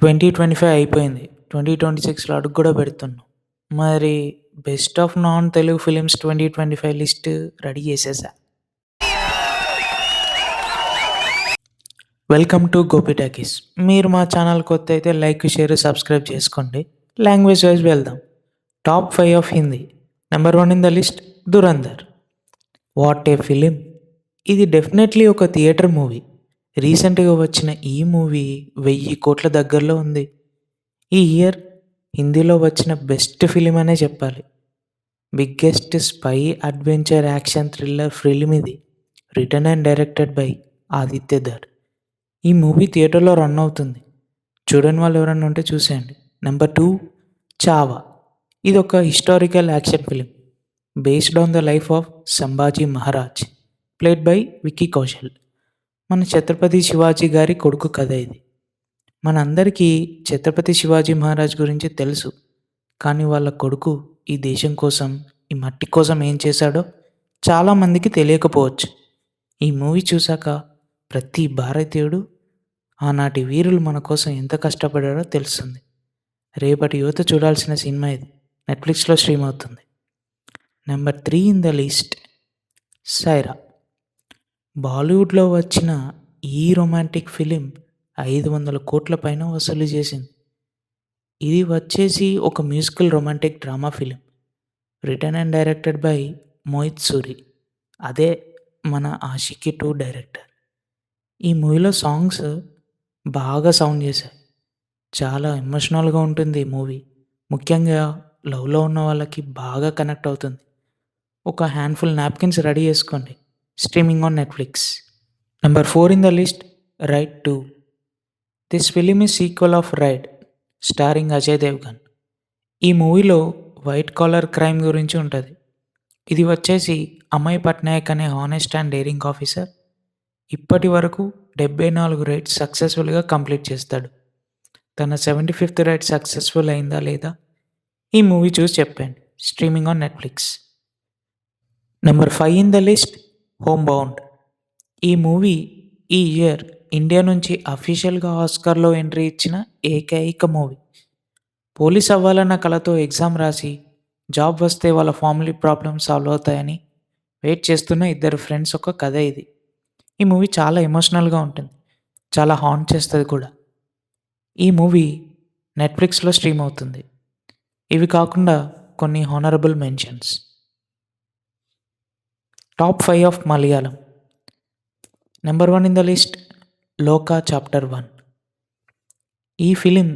2025 అయిపోయింది. 2026లో అడుగు గూడా పెడుతున్నాం. మరి best of non Telugu films 2025 list ready చేసేసా. Welcome to Gopi talkies. మీరు మా ఛానల్ కొత్త అయితే లైక్, షేర్, సబ్స్క్రైబ్ చేసుకోండి. లాంగ్వేజ్ వైజ్ వెళ్దాం. Top 5 of Hindi. Number 1 in the list Dhurandhar. What a film! ఇది డెఫినెట్లీ ఒక థియేటర్ మూవీ. రీసెంట్గా వచ్చిన ఈ మూవీ 1000 కోట్ల దగ్గరలో ఉంది. ఈ ఇయర్ హిందీలో వచ్చిన బెస్ట్ ఫిలిం అనే చెప్పాలి. Biggest spy adventure action thriller film ఇది. Written and directed by Aditya Dhar. ఈ మూవీ థియేటర్లో రన్ అవుతుంది. చూడని వాళ్ళు ఎవరైనా ఉంటే చూసేయండి. నెంబర్ 2 చావా. ఇది ఒక historical action film based on the life of Sambhaji Maharaj, played by Vicky Kaushal. మన ఛత్రపతి శివాజీ గారి కొడుకు కథ ఇది. మనందరికీ ఛత్రపతి శివాజీ మహారాజ్ గురించి తెలుసు, కానీ వాళ్ళ కొడుకు ఈ దేశం కోసం, ఈ మట్టి కోసం ఏం చేశాడో చాలామందికి తెలియకపోవచ్చు. ఈ మూవీ చూశాక ప్రతి భారతీయుడు ఆనాటి వీరులు మన కోసం ఎంత కష్టపడారో తెలుస్తుంది. రేపటి యువత చూడాల్సిన సినిమా ఇది. నెట్ఫ్లిక్స్లో స్ట్రీమ్ అవుతుంది. Number 3 in the list Saiyaara. బాలీవుడ్లో వచ్చిన ఈ రొమాంటిక్ ఫిలిం 500 కోట్ల పైన వసూలు చేసింది. ఇది వచ్చేసి ఒక musical romantic drama film. Written and directed by Mohit Suri, అదే మన ఆషికి 2 డైరెక్టర్. ఈ మూవీలో సాంగ్స్ బాగా సౌండ్ చేశాయి. చాలా ఎమోషనల్గా ఉంటుంది ఈ మూవీ. ముఖ్యంగా లవ్లో ఉన్న వాళ్ళకి బాగా కనెక్ట్ అవుతుంది. ఒక హ్యాండ్ఫుల్ నాప్కిన్స్ రెడీ చేసుకోండి. Streaming on Netflix. Number 4 in the list raid 2. This film is sequel of raid starring Ajay Devgn. ఈ మూవీలో వైట్ కాలర్ క్రైమ్ గురించి ఉంటుంది. ఇది వచ్చేసి అమయ్ పట్నాయక్ అనే హానెస్ట్ అండ్ డేరింగ్ ఆఫీసర్ ఇప్పటి వరకు 74 రైడ్స్ సక్సెస్ఫుల్గా కంప్లీట్ చేస్తాడు. తన 75th రైడ్ సక్సెస్ఫుల్ అయిందా లేదా ఈ మూవీ చూసి చెప్పండి. Streaming on Netflix. Number 5 in the list home bound. ఈ మూవీ ఈ ఇయర్ ఇండియా నుంచి అఫీషియల్గా ఆస్కార్లో ఎంట్రీ ఇచ్చిన ఏకైక మూవీ. పోలీస్ అవ్వాలన్న కళతో ఎగ్జామ్ రాసి జాబ్ వస్తే వాళ్ళ ఫ్యామిలీ ప్రాబ్లమ్స్ సాల్వ్ అవుతాయని వెయిట్ చేస్తున్న ఇద్దరు ఫ్రెండ్స్ ఒక కథ ఇది. ఈ మూవీ చాలా ఎమోషనల్గా ఉంటుంది, చాలా హాంట్ చేస్తుంది కూడా. ఈ మూవీ నెట్ఫ్లిక్స్లో స్ట్రీమ్ అవుతుంది. ఇవి కాకుండా కొన్ని honourable mentions. Top 5 of Malayalam. Number 1 in the list Lokah chapter 1. ఈ ఫిలిం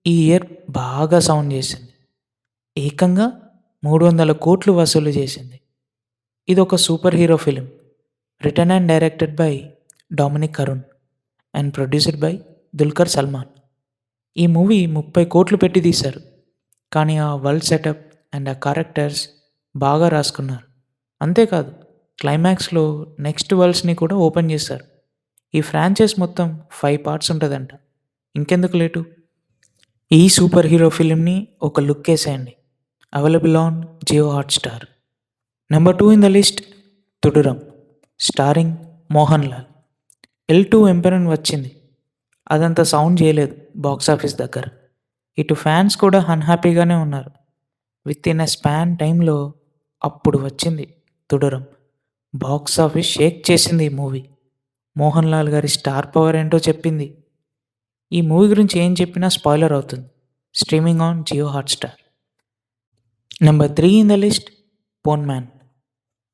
ఈ ఇయర్ బాగా సౌండ్ చేసింది. ఏకంగా 300 కోట్లు వసూలు చేసింది. ఇది ఒక superhero film. Written and directed by Dominic Arun and produced by Dulquer Salmaan. ఈ మూవీ 30 కోట్లు పెట్టి తీశారు, కానీ ఆ వరల్డ్ సెటప్ అండ్ ఆ క్యారెక్టర్స్ బాగా రాసుకున్నారు. అంతేకాదు క్లైమాక్స్లో నెక్స్ట్ వరల్డ్స్ని కూడా ఓపెన్ చేశారు. ఈ ఫ్రాంచైజ్ మొత్తం 5 పార్ట్స్ ఉంటుందంట. ఇంకెందుకు లేటు, ఈ సూపర్ హీరో ఫిలింని ఒక లుక్ వేసేయండి. Available on Jio Hotstar. Number 2 in the list Thudarum starring Mohan Lal. L2 Empuraan వచ్చింది, అదంత సౌండ్ చేయలేదు బాక్స్ ఆఫీస్ దగ్గర. ఇటు ఫ్యాన్స్ కూడా అన్హ్యాపీగానే ఉన్నారు. విత్ ఇన్ ఎ స్పాన్ టైంలో అప్పుడు వచ్చింది తుడురం. బాక్స్ ఆఫీస్ షేక్ చేసింది ఈ మూవీ. మోహన్ లాల్ గారి స్టార్ పవర్ ఏంటో చెప్పింది. ఈ మూవీ గురించి ఏం చెప్పినా స్పాయిలర్ అవుతుంది. Streaming on Jio Hotstar. Number 3 in the list Ponman.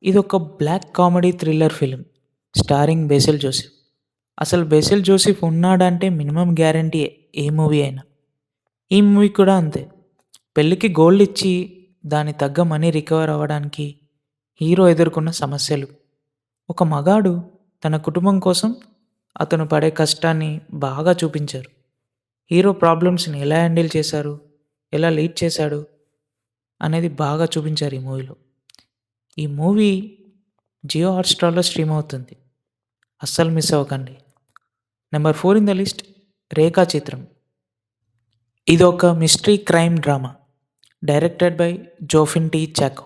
ఇది ఒక black comedy thriller film starring Basil Joseph. అసలు బేసిల్ జోసెఫ్ ఉన్నాడంటే మినిమం గ్యారంటీ ఏ మూవీ అయినా. ఈ మూవీ కూడా అంతే. పెళ్ళికి గోల్డ్ ఇచ్చి దాని తగ్గ మనీ రికవర్ అవ్వడానికి హీరో ఎదుర్కొన్న సమస్యలు. ఒక మగాడు తన కుటుంబం కోసం అతను పడే కష్టాన్ని బాగా చూపించారు. హీరో ప్రాబ్లమ్స్ని ఎలా హ్యాండిల్ చేశారు, ఎలా లీడ్ చేశాడు అనేది బాగా చూపించారు ఈ మూవీలో. ఈ మూవీ జియో హాట్స్టార్లో స్ట్రీమ్ అవుతుంది, అస్సలు మిస్ అవ్వకండి. Number 4 in the list Rekha Chithram. ఇది ఒక mystery crime drama directed by Jofin T Chacko.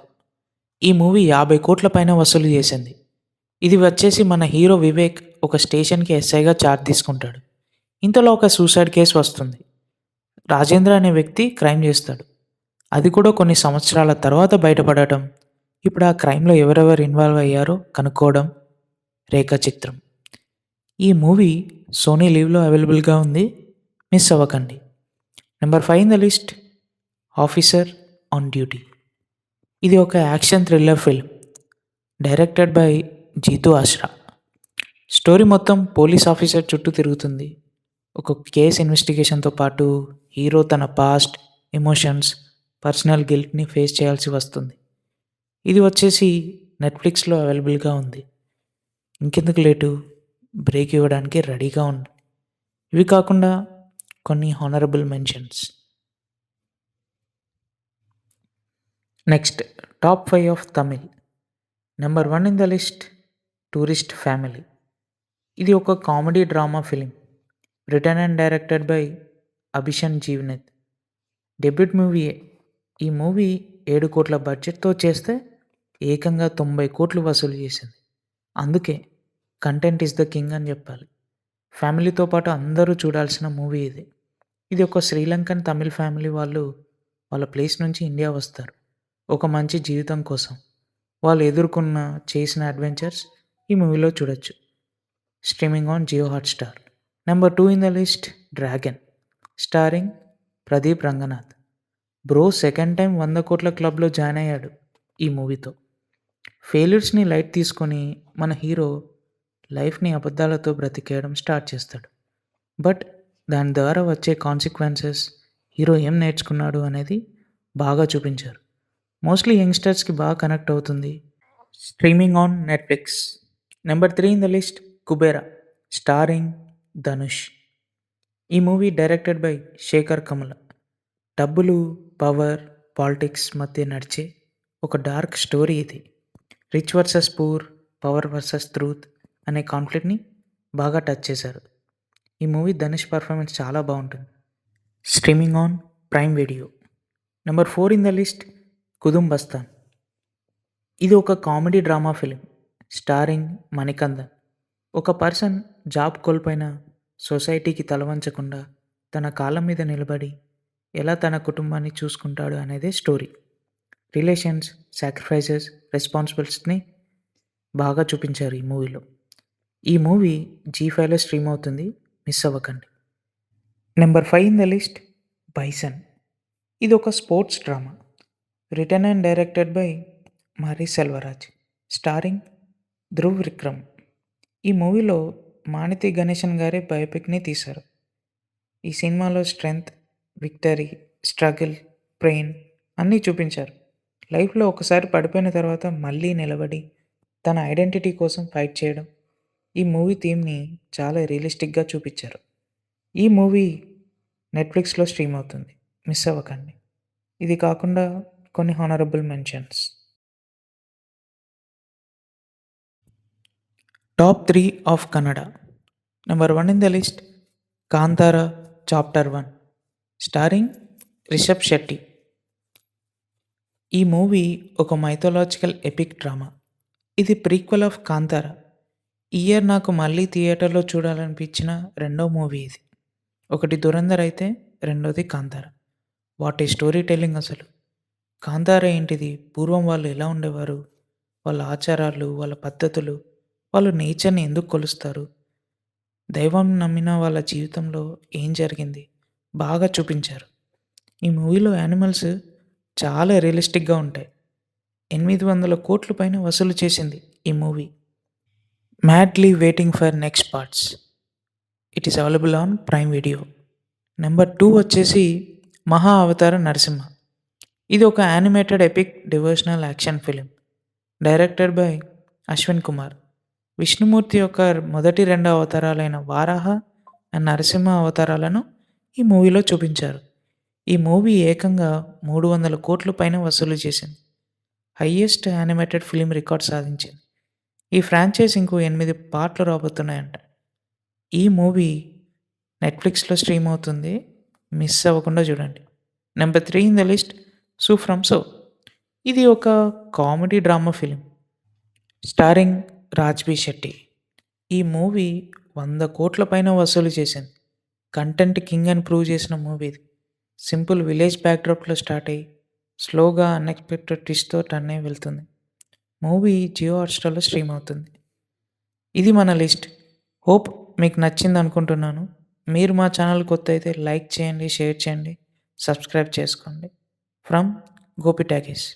ఈ మూవీ 50 కోట్ల పైన వసూలు చేసింది. ఇది వచ్చేసి మన హీరో వివేక్ ఒక స్టేషన్కి ఎస్ఐగా చార్జ్ తీసుకుంటాడు. ఇంతలో ఒక సూసైడ్ కేసు వస్తుంది. రాజేంద్ర అనే వ్యక్తి క్రైమ్ చేస్తాడు. అది కూడా కొన్ని సంవత్సరాల తర్వాత బయటపడటం, ఇప్పుడు ఆ క్రైమ్‌లో ఎవరెవరు ఇన్వాల్వ్ అయ్యారో కనుక్కోవడం రేఖాచిత్రం. ఈ మూవీ సోనీ లివ్‌లో అవైలబుల్‌గా ఉంది. మిస్ అవ్వకండి. Number 5 in the list 'officer on duty'. ఇది ఒక action thriller film directed by Jithu Ashraf. Story మొత్తం పోలీస్ ఆఫీసర్ చుట్టూ తిరుగుతుంది. ఒక కేస్ ఇన్వెస్టిగేషన్‌తో పాటు హీరో తన పాస్ట్, ఎమోషన్స్, పర్సనల్ గిల్ట్‌ని ఫేస్ చేయాల్సి వస్తుంది. ఇది వచ్చేసి నెట్‌ఫ్లిక్స్‌లో అవైలబుల్‌గా ఉంది. ఇంకెందుకు లేటు, బ్రేక్ ఇవ్వడానికి రెడీగా ఉండండి. ఇవి కాకుండా కొన్ని honourable mentions. Next top 5 of Tamil. Number 1 in the list 'tourist family'. ఇది ఒక comedy drama film written and directed by Abishan Jeevinth. Debut మూవీయే. ఈ మూవీ 7 కోట్ల బడ్జెట్‌తో చేస్తే ఏకంగా 90 కోట్లు వసూలు చేసింది. అందుకే కంటెంట్ ఈస్ ద కింగ్ అని చెప్పాలి. ఫ్యామిలీతో పాటు అందరూ చూడాల్సిన మూవీ ఇది. ఇది ఒక శ్రీలంకన్ తమిళ్ ఫ్యామిలీ వాళ్ళు వాళ్ళ ప్లేస్ నుంచి ఇండియా వస్తారు. ఒక మంచి జీవితం కోసం. వాళ్ళు ఎదుర్కొన్న, చేసిన అడ్వెంచర్స్ ఈ మూవీలో చూడొచ్చు. Streaming on Jio Hotstar. Number 2 in the list 'Dragon' starring Pradeep Ranganath. Bro second time 100 కోట్ల క్లబ్‌లో జాయిన్ అయ్యాడు ఈ మూవీతో. ఫెయిల్యూర్స్‌ని లైట్ తీసుకొని మన హీరో లైఫ్‌ని అబద్ధాలతో బ్రతికేయడం స్టార్ట్ చేస్తాడు. బట్ దాని ద్వారా వచ్చే కాన్సిక్వెన్సెస్, హీరో ఏం నేర్చుకున్నాడు అనేది బాగా చూపించారు. మోస్ట్లీ యంగ్‌స్టర్స్‌కి బాగా కనెక్ట్ అవుతుంది. Streaming on Netflix. Number 3 in the list 'Kubera' starring Dhanush. ఈ movie directed by Sekhar Kammula. డబ్బులు, పవర్, పాలిటిక్స్ మధ్య నడిచే ఒక డార్క్ స్టోరీ ఇది. Rich versus poor, power versus truth అనే కాన్ఫ్లిక్ట్‌ని బాగా టచ్ చేశారు. ఈ మూవీ ధనుష్ పర్ఫార్మెన్స్ చాలా బాగుంటుంది. Streaming on prime video. Number 4 in the list 'Kudumbasthan'. ఇది ఒక comedy drama film starring Manikandan. ఒక పర్సన్ జాబ్ కోల్పోయిన సొసైటీకి తలవంచకుండా తన కాళ్ళ మీద నిలబడి ఎలా తన కుటుంబాన్ని చూసుకుంటాడు అనేదే స్టోరీ. రిలేషన్స్, సాక్రిఫైసెస్, రెస్పాన్సిబిలిటీస్ని బాగా చూపించారు ఈ మూవీలో. ఈ మూవీ జీ5లో స్ట్రీమ్ అవుతుంది. మిస్ అవ్వకండి. Number 5 in the list 'Bison'. ఇది ఒక sports drama written and directed by Mari Selvaraj. Starring Dhruv Vikram. ఈ మూవీలో మానితి గణేశన్ గారే బయోపిక్‌ని తీశారు. ఈ సినిమాలో స్ట్రెంగ్త్, విక్టరీ, స్ట్రగుల్, పెయిన్ అన్నీ చూపించారు. లైఫ్‌లో ఒకసారి పడిపోయిన తర్వాత మళ్ళీ నిలబడి తన ఐడెంటిటీ కోసం ఫైట్ చేయడం, ఈ మూవీ థీమ్‌ని చాలా రియలిస్టిక్‌గా చూపించారు. ఈ మూవీ నెట్‌ఫ్లిక్స్‌లో స్ట్రీమ్ అవుతుంది. మిస్ అవ్వకండి. ఇది కాకుండా కొన్ని honourable mentions. Top 3 of Kannada. Number 1 in the list 'Kantara chapter 1' starring Rishab Shetty. ఈ మూవీ ఒక మైథలాజికల్ ఎపిక్ డ్రామా. ఇది ప్రీక్వెల్ ఆఫ్ 'కాంతార'. ఈ ఇయర్ నాకు మళ్ళీ థియేటర్‌లో చూడాలనిపించిన రెండో మూవీ ఇది. ఒకటి 'దురంధర్' అయితే రెండోది 'Kantara'. What a story telling అసలు. 'కాంతార' ఏంటిది, పూర్వం వాళ్ళు ఎలా ఉండేవారు, వాళ్ళ ఆచారాలు, వాళ్ళ పద్ధతులు, వాళ్ళు నేచర్‌ని ఎందుకు కొలుస్తారు, దైవం నమ్మిన వాళ్ళ జీవితంలో ఏం జరిగింది బాగా చూపించారు. ఈ మూవీలో యానిమల్స్ చాలా రియలిస్టిక్‌గా ఉంటాయి. 800 కోట్ల పైన వసూలు చేసింది ఈ movie. Madly waiting for next parts. It is available on prime video. Number 2 వచ్చేసి 'మహా అవతార నరసింహ'. ఇది ఒక animated epic devotional action film directed by Ashwin Kumar. Vishnumurthy యొక్క మొదటి 2 అవతారాలైన వారాహ అండ్ నరసింహ అవతారాలను ఈ మూవీలో చూపించారు. ఈ మూవీ ఏకంగా 300 కోట్ల పైన వసూలు చేసింది. హయ్యెస్ట్ యానిమేటెడ్ ఫిలిం రికార్డ్ సాధించింది. ఈ ఫ్రాంచైజ్ ఇంకో 8 పార్ట్లు రాబోతున్నాయంట. ఈ మూవీ నెట్‌ఫ్లిక్స్‌లో స్ట్రీమ్ అవుతుంది. మిస్ అవ్వకుండా చూడండి. Number 3 in the list 'so from so'. ఇది ఒక comedy drama film starring రాజ్‌బీ Shetty. ఈ మూవీ 100 కోట్ల పైన వసూలు చేసింది. కంటెంట్ కింగ్ అని ప్రూవ్ చేసిన మూవీ ఇది. సింపుల్ విలేజ్ బ్యాక్‌డ్రాప్‌లో స్టార్ట్ అయ్యి, స్లోగా అన్‌ఎక్స్‌పెక్టెడ్ ట్విస్ట్‌తో టర్న్ అయ్యి వెళ్తుంది. మూవీ జియో హాట్‌స్టార్‌లో స్ట్రీమ్ అవుతుంది. ఇది మన లిస్ట్. హోప్ మీకు నచ్చిందనుకుంటున్నాను. మీరు మా ఛానల్ కొత్త అయితే లైక్ చేయండి, షేర్ చేయండి, సబ్స్క్రైబ్ చేసుకోండి. From Gopi talkies.